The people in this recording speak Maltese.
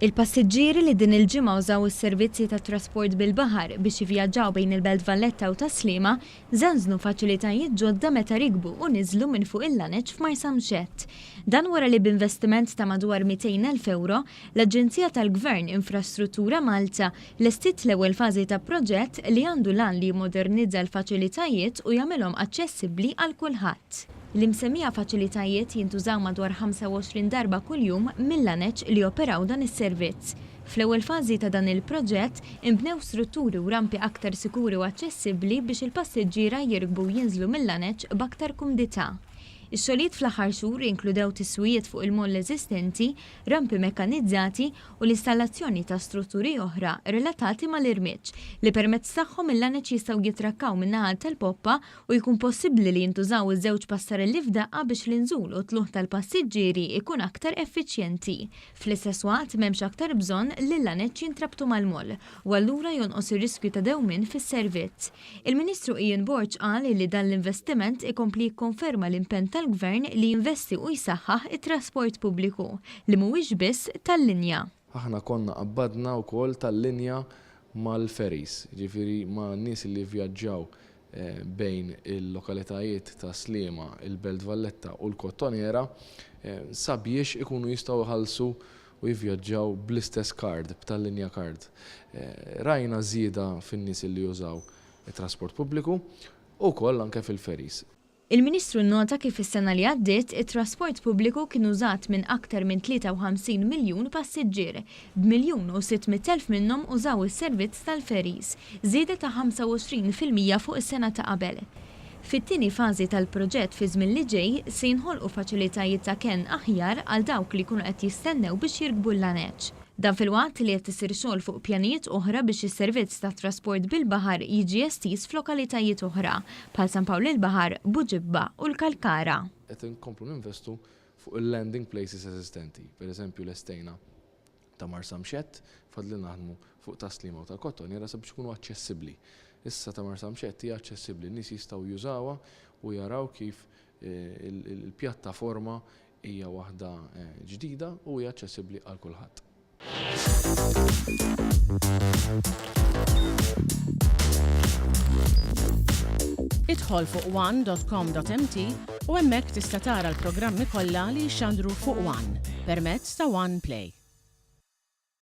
Il-passiġġieri li din il-ġimgħa użaw is-servizzi tat-trasport bil-baħar biex jivvjaġġaw bejn il-Belt Valletta u ta' Sliema żanżnu faċilitajiet ġodda meta rikbu u niżlu minn fuq il-Laneġ f'Marsamxett. Dan wara li b'investiment ta' madwar 200,000 euro, l-Aġenzija tal-Gvern Infrastruttura Malta lestit l-ewwel fażi ta' proġett li għandu lan li jmodernizza l-faċilitajiet u jagħmilhom aċċessibbli għal kulħadd. L-imsemmija faċilitajiet jintużaw madwar 25 darba kuljum mill-Laneġ li operaw dan is-servizz. Fl-ewwel fażi ta' dan il-proġett inbnew strutturi u rampi aktar sikuri u aċċessibbli biex il-passiġġiera jirkbu jinżlu mill-Laneġ b'aktar kumdità. Ix-xogħlijiet fl-aħħar xhur jinkludew tiswijiet fuq il-moll eżistenti, rampi mekkanizzati u l-installazzjoni ta' strutturi oħra relatati mal-irmiġ li permezz tagħhom il-Laneġ jistgħu jitrakkaw min-naħa tal-poppa u jkun possibbli li jintużaw iż-żewġ passarelli f'daqqa biex l-inżul u tluħ tal-passiġġieri ikun aktar effiċjenti. Fl-istess waqt m'hemmx aktar bżonn li l-Laneġ jintrabtu mal-moll u allura jonqos ir-riskju ta' dewmien fis-servizz. Il-Ministru Ian Borg qal li dan l-investiment ikompli jikkonferma l-impenn tal-Gvern li jinvesti u jsaħħaħ it-trasport pubbliku li mhuwiex biss tal-linja. Aħna konna qabbadna wkoll tal-linja mal-ferries, ġifieri ma' nies li vjaġġaw bejn il-lokalitajiet ta' Sliema, il-Belt Valletta u l-Kottoniera sabiex ikunu jistgħu jħallsu u jivvjaġġaw bl-istess card, b'tal-linja card. Rajna żieda fin-nies li jużaw it-trasport pubbliku u wkoll anke fil-ferries. Il-Ministru nnota kif is-sena li għaddiet it-trasport pubbliku kien użat minn aktar minn 53 miljun passiġġier, b'1,600,000 minnhom użaw is-servizz tal-ferries, żieda ta' 25% fuq is-sena ta' qabel. Fit-tieni fażi tal-proġett fi żmien li ġej se jinħolqu faċilitajiet ta' kenn aħjar għal dawk li jkunu qed jistennew biex jirkbu l-Laneġ. Dan fil-waqt li qed isir xogħol fuq pjanijiet oħra biex is-servizz ta' trasport bil-baħar jiġi estiż f'lokalitajiet oħra bħal San Pawl il-Baħar, Buġibba u l-Kalkara. Qed inkomplu ninvestu fuq il-landing places eżistenti, pereżempju l-estejna ta' Marsamxett fadli naħdmu fuq ta' Sliema u ta' Kottoniera sabiex ikunu aċċessibbli. Issa ta' Marsamxett hija aċċessibbli, n-nies jistgħu jużawha u jaraw kif il-pjattaforma hija waħda ġdida u hija aċċessibbli għal kulħadd. Idħol fuq one.com.mt u hemmhekk tista' tara l-programmi kollha li jxandru fuq One permezz ta' One Play.